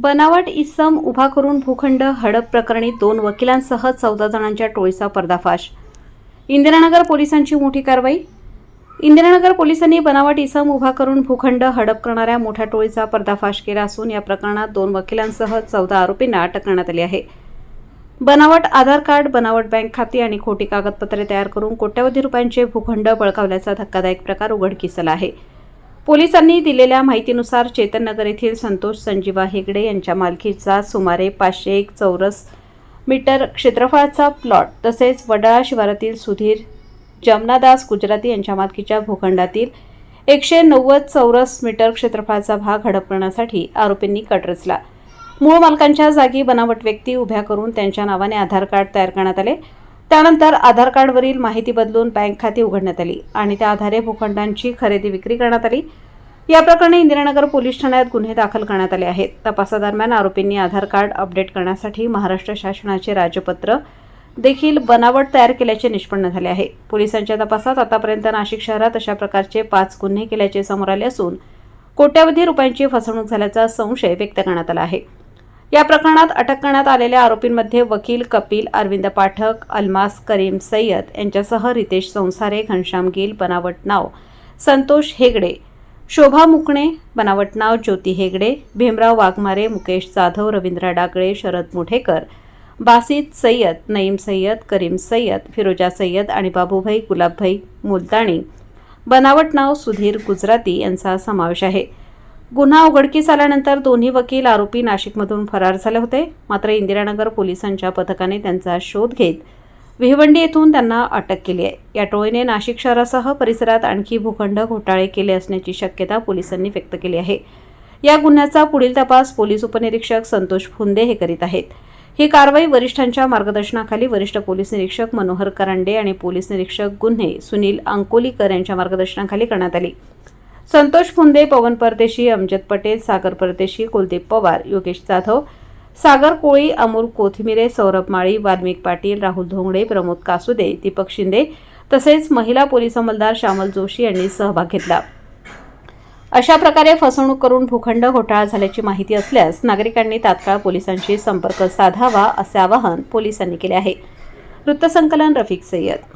बनावट इसम उभा करून भूखंड हडप प्रकरणी 2 वकिलांसह 14 जणांच्या टोळीचा पर्दाफाश। इंदिरानगर पोलिसांची मोठी कारवाई। इंदिरानगर पोलिसांनी बनावट इसम उभा करून भूखंड हडप करणाऱ्या मोठ्या टोळीचा पर्दाफाश केला असून या प्रकरणात 2 वकिलांसह 14 आरोपींना अटक करण्यात आली आहे। बनावट आधार कार्ड, बनावट बँक खाती आणि खोटी कागदपत्रे तयार करून कोट्यवधी रुपयांचे भूखंड बळकावल्याचा धक्कादायक प्रकार उघडकीस आला आहे। पोलिसांनी दिलेल्या माहितीनुसार चेतननगर येथील संतोष संजीवा हेगडे यांच्या मालकीचा सुमारे 501 चौरस मीटर क्षेत्रफळाचा प्लॉट तसेच वडाळा शिवारातील सुधीर जमनादास गुजराती यांच्या मालकीच्या भूखंडातील 190 चौरस मीटर क्षेत्रफळाचा भाग हडप करण्यासाठी आरोपींनी कट रचला। मूळ मालकांच्या जागी बनावट व्यक्ती उभ्या करून त्यांच्या नावाने आधार कार्ड तयार करण्यात आले। त्यानंतर आधार कार्डवरील माहिती बदलून बँक खाती उघडण्यात आली आणि त्या आधारे भूखंडांची खरेदी विक्री करण्यात आली। या प्रकरणी इंदिरानगर पोलीस ठाण्यात गुन्हे दाखल करण्यात आले आहेत। तपासादरम्यान आरोपींनी आधार कार्ड अपडेट करण्यासाठी महाराष्ट्र शासनाचे राजपत्र देखील बनावट तयार केल्याचे निष्पन्न झाले आहे। पोलिसांच्या तपासात आतापर्यंत नाशिक शहरात अशा प्रकारचे 5 गुन्हे केल्याचे समोर आले असून कोट्यवधी रुपयांची फसवणूक झाल्याचा संशय व्यक्त करण्यात आला आहे। या प्रकरणात अटक करण्यात आलेल्या आरोपींमध्ये वकील कपिल अरविंद पाठक, अल्मास करीम सय्यद यांच्यासह रितेश संसारे, घनश्याम गिल बनावट नाव संतोष हेगडे, शोभा मुकणे बनावट नाव ज्योती हेगडे, भीमराव वाघमारे, मुकेश जाधव, रवींद्र डागळे, शरद मुठेकर, बासित सय्यद, नईम सय्यद, करीम सय्यद, फिरोजा सय्यद आणि बाबूभाई गुलाबभाई मुलतानी बनावट नाव सुधीर गुजराती यांचा समावेश आहे। गुन्हा उघडकीस आल्यानंतर दोन्ही वकील आरोपी नाशिकमधून फरार झाले होते। मात्र इंदिरानगर पोलिसांच्या पथकाने त्यांचा शोध घेत भिवंडी येथून त्यांना अटक केली आहे। या टोळीने नाशिक शहरासह परिसरात आणखी भूखंड घोटाळे केले असण्याची शक्यता पोलिसांनी व्यक्त केली आहे। या गुन्ह्याचा पुढील तपास पोलीस उपनिरीक्षक संतोष फुंदे हे करीत आहेत। ही कारवाई वरिष्ठांच्या मार्गदर्शनाखाली वरिष्ठ पोलीस निरीक्षक मनोहर करांडे आणि पोलीस निरीक्षक गुन्हे सुनील अंकोलीकर यांच्या मार्गदर्शनाखाली करण्यात आली। संतोष फुंदे, पवन परदेशी, अमजद पटेल, सागर परदेशी, कुलदीप पवार, योगेश जाधव, सागर कोळी, अमोल कोथिमिरे, सौरभ माळी, वाल्मिक पाटील, राहुल धोंगडे, प्रमोद कासुदे, दीपक शिंदे तसेच महिला पोलीस अंमलदार श्यामल जोशी यांनी सहभाग घेतला। अशा प्रकारे फसवणूक करून भूखंड घोटाळा झाल्याची माहिती असल्यास नागरिकांनी तात्काळ पोलिसांशी संपर्क साधावा असे आवाहन पोलिसांनी केले आहे। वृत्तसंकलन रफिक सय्यद।